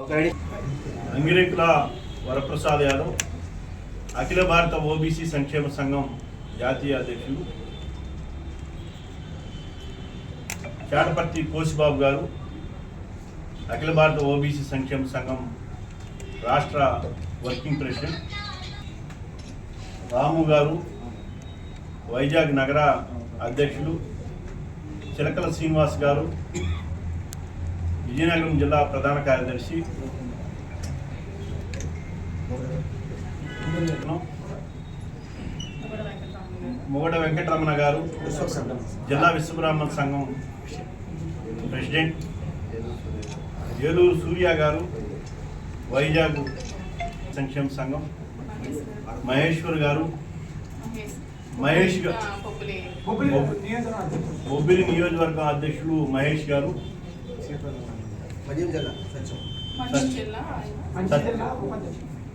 అంగిరెకుల వరప్రసాద్ యాదవ్ అఖిల భారత ఓబీసీ సంక్షేమ సంఘం జాతీయ అధ్యక్షులు, చాటపర్తి కోసిబాబు గారు అఖిల భారత ఓబీసీ సంక్షేమ సంఘం రాష్ట్ర వర్కింగ్ ప్రెసిడెంట్, రాము గారు వైజాగ్ నగర అధ్యక్షులు, చిలకల శ్రీనివాస్ గారు విజయనగరం జిల్లా ప్రధాన కార్యదర్శి, మొగడ వెంకటరమణ గారు జిల్లా విశ్వబ్రాహ్మణ సంఘం ప్రెసిడెంట్, ఏలూరు సూర్య గారు వైజాగ్ సంక్షేమ సంఘం, మహేశ్వర్ గారు బొబ్బిలి నియోజకవర్గం అధ్యక్షులు మహేష్ గారు,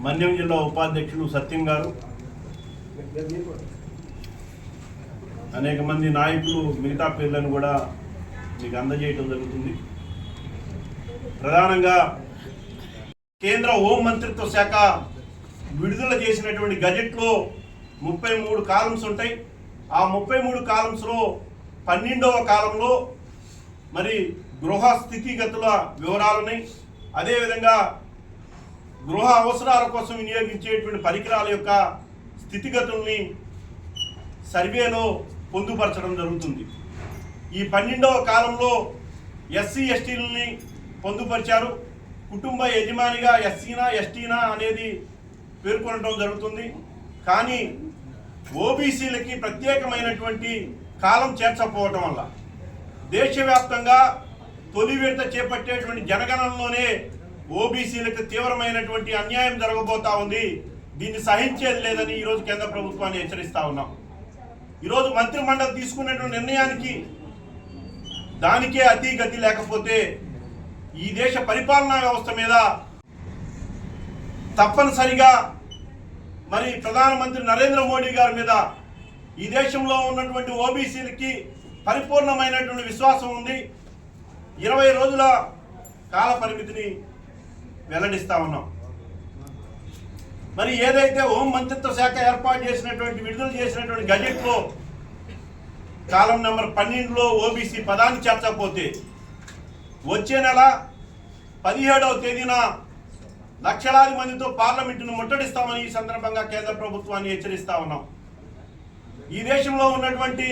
మన్యం జిల్లా ఉపాధ్యక్షులు సత్యం గారు, అనేక మంది నాయకులు మిగతా పేర్లను కూడా మీకు అందజేయడం జరుగుతుంది. ప్రధానంగా కేంద్ర హోం మంత్రిత్వ శాఖ విడుదల చేసినటువంటి గజెట్లో 33 కాలమ్స్ ఉంటాయి. ఆ 33 కాలమ్స్లో 12వ కాలంలో మరి గృహ స్థితిగతుల వివరాలని, అదేవిధంగా గృహ అవసరాల కోసం వినియోగించేటువంటి పరికరాల యొక్క స్థితిగతుల్ని సర్వేలో పొందుపరచడం జరుగుతుంది. ఈ 12వ కాలంలో ఎస్సీ ఎస్టీలని పొందుపరిచారు. కుటుంబ యజమానిగా ఎస్సీనా ఎస్టీనా అనేది పేర్కొనడం జరుగుతుంది. కానీ ఓబీసీలకి ప్రత్యేకమైనటువంటి కాలం చేర్చకపోవటం వల్ల దేశవ్యాప్తంగా తొలి విడత చేపట్టేటువంటి జనగణనలోనే ఓబీసీలకు తీవ్రమైనటువంటి అన్యాయం జరగబోతా ఉంది. దీన్ని సహించేది లేదని ఈరోజు కేంద్ర ప్రభుత్వాన్ని హెచ్చరిస్తా ఉన్నాం. ఈరోజు మంత్రిమండలి తీసుకున్నటువంటి నిర్ణయానికి దానికే అతి గతి లేకపోతే ఈ దేశ పరిపాలనా వ్యవస్థ మీద తప్పనిసరిగా మరి ప్రధానమంత్రి నరేంద్ర మోడీ గారి మీద ఈ దేశంలో ఉన్నటువంటి ఓబీసీలకి పరిపూర్ణమైనటువంటి విశ్వాసం ఉంది. 20 రోజుల కాల పరిమితిని వెల్లడిస్తా ఉన్నాం. మరి ఏదైతే హోం మంత్రిత్వ శాఖ ఏర్పాటు చేసినటువంటి విడుదల చేసినటువంటి గజెట్లో కాలం నెంబర్ 12లో ఓబీసీ పదాన్ని చేర్చకపోతే వచ్చే నెల 17వ తేదీన లక్షలాది మందితో పార్లమెంటును ముట్టడిస్తామని ఈ సందర్భంగా కేంద్ర ప్రభుత్వాన్ని హెచ్చరిస్తా ఉన్నాం. ఈ దేశంలో ఉన్నటువంటి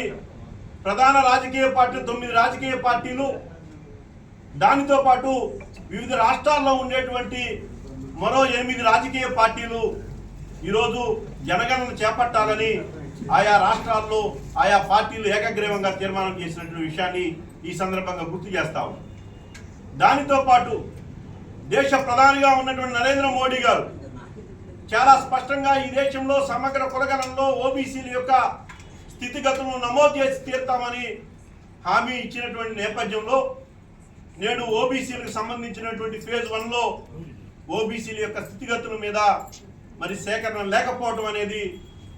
ప్రధాన రాజకీయ పార్టీలు 9 రాజకీయ పార్టీలు, దానితో పాటు వివిధ రాష్ట్రాల్లో ఉండేటువంటి మరో 8 రాజకీయ పార్టీలు ఈరోజు జనగణన చేపట్టాలని ఆయా రాష్ట్రాల్లో ఆయా పార్టీలు ఏకగ్రీవంగా తీర్మానం చేసినటువంటి విషయాన్ని ఈ సందర్భంగా గుర్తు చేస్తాం. దానితో పాటు దేశ ప్రధానిగా ఉన్నటువంటి నరేంద్ర మోడీ గారు చాలా స్పష్టంగా ఈ దేశంలో సమగ్ర కులగణనలో ఓబీసీల యొక్క స్థితిగతులను నమోదు చేసి తీరుతామని హామీ ఇచ్చినటువంటి నేపథ్యంలో నేడు ఓబీసీలకు సంబంధించినటువంటి ఫేజ్ 1లో ఓబీసీల యొక్క స్థితిగతుల మీద మరి సేకరణ లేకపోవడం అనేది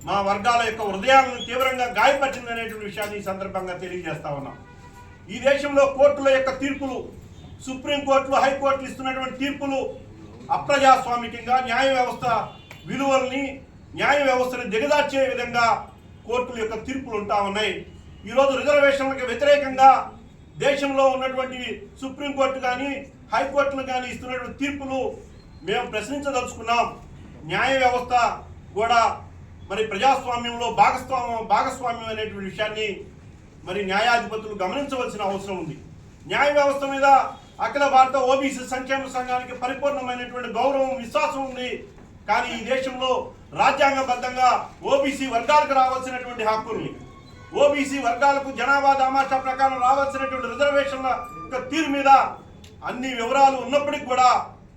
మా వర్గాల యొక్క హృదయాలను తీవ్రంగా గాయపరిచిందనేటువంటి విషయాన్ని ఈ సందర్భంగా తెలియజేస్తా ఉన్నాం. ఈ దేశంలో కోర్టుల యొక్క తీర్పులు, సుప్రీంకోర్టులు, హైకోర్టులు ఇస్తున్నటువంటి తీర్పులు అప్రజాస్వామికంగా న్యాయ వ్యవస్థ విలువల్ని, న్యాయ వ్యవస్థను దిగదార్చే విధంగా కోర్టుల యొక్క తీర్పులు ఉంటా ఉన్నాయి. ఈరోజు రిజర్వేషన్లకు వ్యతిరేకంగా దేశంలో ఉన్నటువంటి సుప్రీంకోర్టు కానీ హైకోర్టులు కానీ ఇస్తున్నటువంటి తీర్పులు మేము ప్రశ్నించదలుచుకున్నాం. న్యాయ వ్యవస్థ కూడా మరి ప్రజాస్వామ్యంలో భాగస్వామ్యం అనేటువంటి విషయాన్ని మరి న్యాయాధిపతులు గమనించవలసిన అవసరం ఉంది. న్యాయ వ్యవస్థ మీద అఖిల భారత ఓబీసీ సంక్షేమ సంఘానికి పరిపూర్ణమైనటువంటి గౌరవం, విశ్వాసం ఉంది. కానీ ఈ దేశంలో రాజ్యాంగబద్ధంగా ఓబీసీ వర్గాలకు రావాల్సినటువంటి హక్కుల్ని, ఓబీసీ వర్గాలకు జనాభా దామాషా ప్రకారం రావాల్సినటువంటి రిజర్వేషన్ల యొక్క తీరు మీద అన్ని వివరాలు ఉన్నప్పటికీ కూడా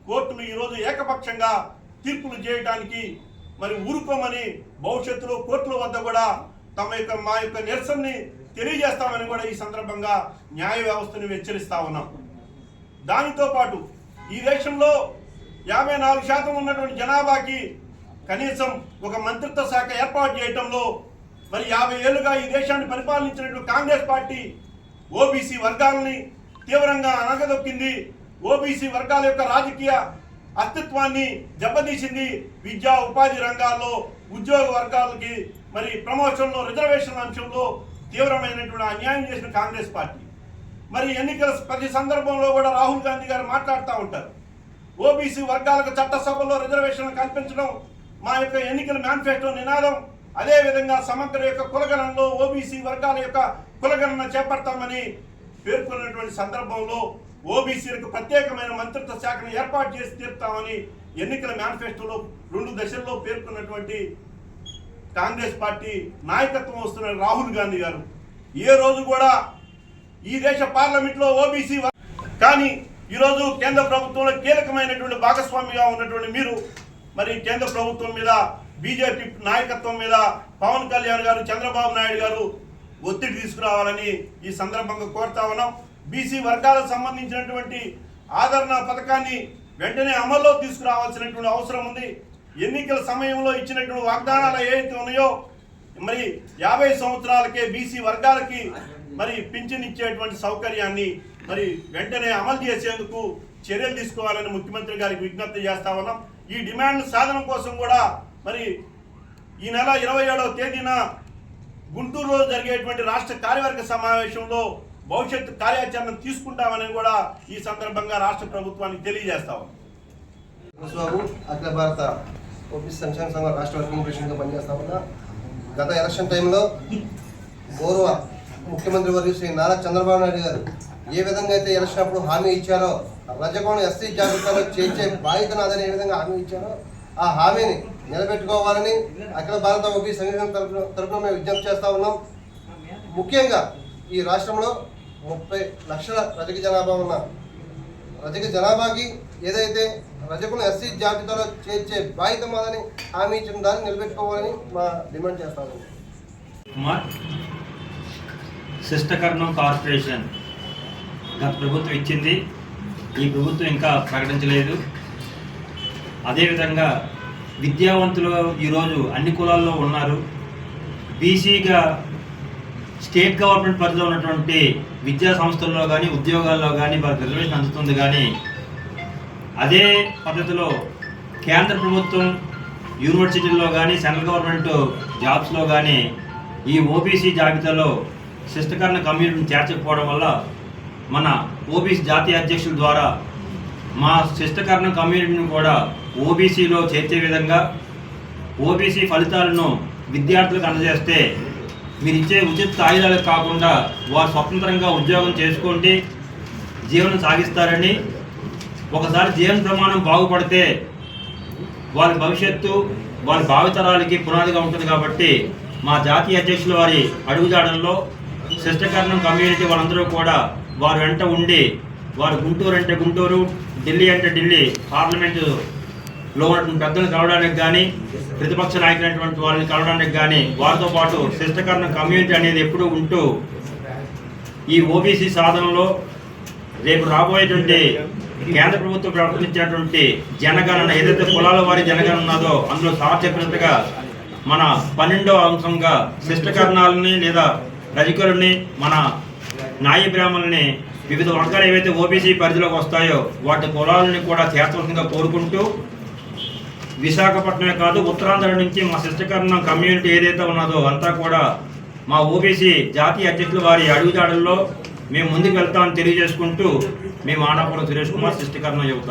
కోర్టులు ఈరోజు ఏకపక్షంగా తీర్పులు చేయడానికి మరి ఊరుకోమని, భవిష్యత్తులో కోర్టుల వద్ద కూడా మా యొక్క నిరసనని తెలియజేస్తామని కూడా ఈ సందర్భంగా న్యాయ వ్యవస్థను హెచ్చరిస్తా ఉన్నాం. దానితో పాటు ఈ దేశంలో 54% ఉన్నటువంటి జనాభాకి కనీసం ఒక మంత్రిత్వ శాఖ ఏర్పాటు చేయడంలో మరి 50 ఏళ్లుగా ఈ దేశాన్ని పరిపాలించినటువంటి కాంగ్రెస్ పార్టీ ఓబీసీ వర్గాలని తీవ్రంగా అనగదొక్కింది. ఓబీసీ వర్గాల యొక్క రాజకీయ అస్తిత్వాన్ని దెబ్బతీసింది. విద్యా ఉపాధి రంగాల్లో ఉద్యోగ వర్గాలకి మరి ప్రమోషన్లో రిజర్వేషన్ అంశంలో తీవ్రమైనటువంటి అన్యాయం చేసిన కాంగ్రెస్ పార్టీ. మరి ఎన్నికల ప్రతి సందర్భంలో కూడా రాహుల్ గాంధీ గారు మాట్లాడుతూ ఉంటారు. ఓబీసీ వర్గాలకు చట్టసభలో రిజర్వేషన్లు కల్పించడం మా యొక్క ఎన్నికల మేనిఫెస్టో నినాదం. అదేవిధంగా సమగ్ర యొక్క కులగణనలో ఓబీసీ వర్గాల యొక్క కులగణన చేపడతామని పేర్కొన్నటువంటి సందర్భంలో ఓబీసీలకు ప్రత్యేకమైన మంత్రిత్వ శాఖను ఏర్పాటు చేసి తీరుతామని ఎన్నికల మేనిఫెస్టోలో 2 దశల్లో పేర్కొన్నటువంటి కాంగ్రెస్ పార్టీ నాయకత్వం వస్తున్న రాహుల్ గాంధీ గారు ఏ రోజు కూడా ఈ దేశ పార్లమెంట్లో ఓబీసీ కానీ ఈరోజు కేంద్ర ప్రభుత్వంలో కీలకమైనటువంటి భాగస్వామిగా ఉన్నటువంటి మీరు మరి కేంద్ర ప్రభుత్వం మీద బీజేపీ నాయకత్వం మీద పవన్ కళ్యాణ్ గారు చంద్రబాబు నాయుడు గారు ఒత్తిడి తీసుకురావాలని ఈ సందర్భంగా కోరుతా ఉన్నాం. బీసీ వర్గాలకు సంబంధించినటువంటి ఆదరణ పథకాన్ని వెంటనే అమల్లో తీసుకురావాల్సినటువంటి అవసరం ఉంది. ఎన్నికల సమయంలో ఇచ్చినటువంటి వాగ్దానాలు ఏవైతే ఉన్నాయో మరి 50 సంవత్సరాలకే బీసీ వర్గాలకి మరి పింఛన్ ఇచ్చేటువంటి సౌకర్యాన్ని మరి వెంటనే అమలు చేసేందుకు చర్యలు తీసుకోవాలని ముఖ్యమంత్రి గారికి విజ్ఞప్తి చేస్తా ఉన్నాం. ఈ డిమాండ్ సాధన కోసం కూడా మరి ఈ నెల 27వ తేదీన గుంటూరులో జరిగేటువంటి రాష్ట్ర కార్యవర్గ సమావేశంలో భవిష్యత్తు కార్యాచరణ తీసుకుంటామని కూడా ఈ సందర్భంగా రాష్ట్ర ప్రభుత్వానికి తెలియజేస్తాం. అఖిల భారత ఓబీసీ సంక్షేమ సంఘం రాష్ట్ర వర్కింగ్ ప్రెసిడెంట్గా పనిచేస్తామన్నా గత ఎలక్షన్ టైంలో గౌరవ ముఖ్యమంత్రి వర్యులు శ్రీ నారా చంద్రబాబు నాయుడు గారు ఏ విధంగా అయితే ఎలక్షన్ అప్పుడు హామీ ఇచ్చారో రజకోణ ఎస్సీ జాబితాలో చేర్చే బాధ్యత నాదని ఏ విధంగా హామీ ఇచ్చారో ఆ హామీని నిలబెట్టుకోవాలని అఖిల భారత ఓబీసీ సంఘం తరఫున మేము విజ్ఞప్తి చేస్తూ ఉన్నాం. ముఖ్యంగా ఈ రాష్ట్రంలో 30 లక్షల రజక జనాభా ఉన్న రజక జనాభాకి ఏదైతే రజకులను ఎస్సీ జాబితాలో చేర్చే బాధ్యత మాదని హామీ ఇచ్చిన దాన్ని నిలబెట్టుకోవాలని మా డిమాండ్ చేస్తాము. శిష్టకర్ణం కార్పొరేషన్ గత ప్రభుత్వం ఇచ్చింది, ఈ ప్రభుత్వం ఇంకా ప్రకటించలేదు. అదేవిధంగా విద్యావంతులు ఈరోజు అన్ని కులాల్లో ఉన్నారు. బీసీగా స్టేట్ గవర్నమెంట్ పరిధిలో ఉన్నటువంటి విద్యా సంస్థల్లో కానీ ఉద్యోగాల్లో కానీ వారికి రిజర్వేషన్ అందుతుంది. కానీ అదే పద్ధతిలో కేంద్ర ప్రభుత్వం యూనివర్సిటీల్లో కానీ సెంట్రల్ గవర్నమెంట్ జాబ్స్లో కానీ ఈ ఓబీసీ జాబితాలో శిష్టకర్ణ కమ్యూనిటీని చేర్చకపోవడం వల్ల మన ఓబీసీ జాతీయ అధ్యక్షుల ద్వారా మా శిష్టకర్ణ కమ్యూనిటీని కూడా ఓబీసీలో చేర్చే విధంగా ఓబీసీ ఫలితాలను విద్యార్థులకు అందజేస్తే మీరు ఇచ్చే ఉచిత కాగితాలకు కాకుండా వారు స్వతంత్రంగా ఉద్యోగం చేసుకుంటే జీవనం సాగిస్తారని, ఒకసారి జీవన ప్రమాణం బాగుపడితే వారి భవిష్యత్తు వారి భావితరాలకి పునాదిగా ఉంటుంది. కాబట్టి మా జాతీయ అధ్యక్షుల వారి అడుగుజాడల్లో శిష్టకర్ణం కమ్యూనిటీ వాళ్ళందరూ కూడా వారు వెంట ఉండి వారు గుంటూరు అంటే గుంటూరు, ఢిల్లీ అంటే ఢిల్లీ పార్లమెంటులో ఉన్నటువంటి పెద్దలను కలవడానికి కానీ ప్రతిపక్ష నాయకులైనటువంటి వాళ్ళని కలవడానికి కానీ వారితో పాటు శిష్టకర్ణం కమ్యూనిటీ అనేది ఎప్పుడూ ఉంటూ ఈ ఓబీసీ సాధనలో రేపు రాబోయేటువంటి కేంద్ర ప్రభుత్వం ప్రకటించినటువంటి జనగణన ఏదైతే కులాల వారి జనగణన ఉన్నదో అందులో సార్ చెప్పినట్టుగా మన 12వ అంశంగా శిష్టకర్ణాలని లేదా రజకులని మన నాయ బ్రాహ్మణుల్ని వివిధ వర్గాలు ఏవైతే ఓబీసీ పరిధిలోకి వస్తాయో వాటి కులాలని కూడా చేర్చవలసిందిగా కోరుకుంటూ విశాఖపట్నమే కాదు ఉత్తరాంధ్ర నుంచి మా శిష్టకర్ణం కమ్యూనిటీ ఏదైతే ఉన్నదో అంతా కూడా మా ఓబీసీ జాతీయ అధ్యక్షుల వారి అడుగుజాడల్లో మేము ముందుకు వెళ్తామని తెలియజేసుకుంటూ మేము ఆడాపురం సురేష్ కుమార్ శిష్టకర్ణ యువత.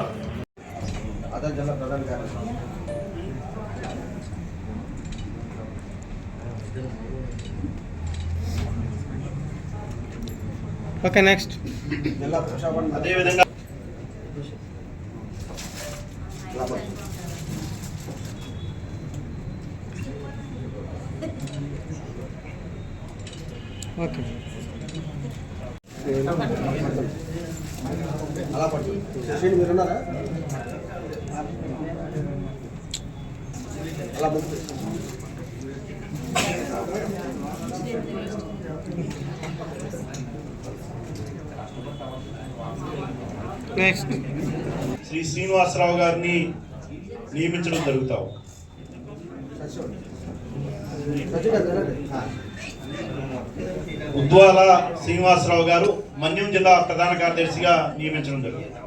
ఓకే నెక్స్ట్ అదేవిధంగా ఓకే అలా పట్టు మీరున్నారా అలా నెక్స్ట్ శ్రీ శ్రీనివాసరావు గారిని నియమించడం జరుగుతాం. ఉద్వాల శ్రీనివాసరావు గారు మన్యం జిల్లా ప్రధాన కార్యదర్శిగా నియమించడం జరుగుతుంది.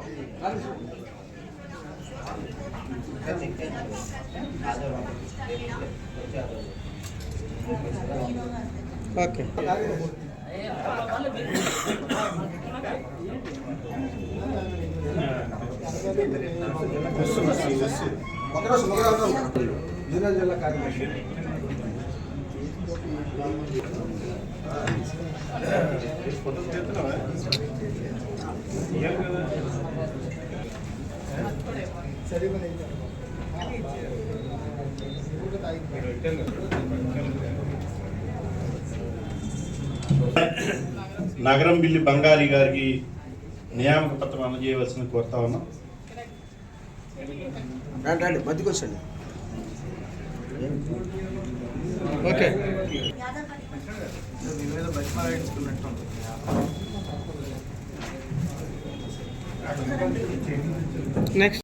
ఓకే. జూనియర్ జిల్లా కార్యదర్శి నగరం బిల్లి బంగారి గారికి నియామక పత్రం అందజేయవలసిన కోరుతా ఉన్నాం. రండి మధ్యకి వచ్చండి. ఓకే. నెక్స్ట్.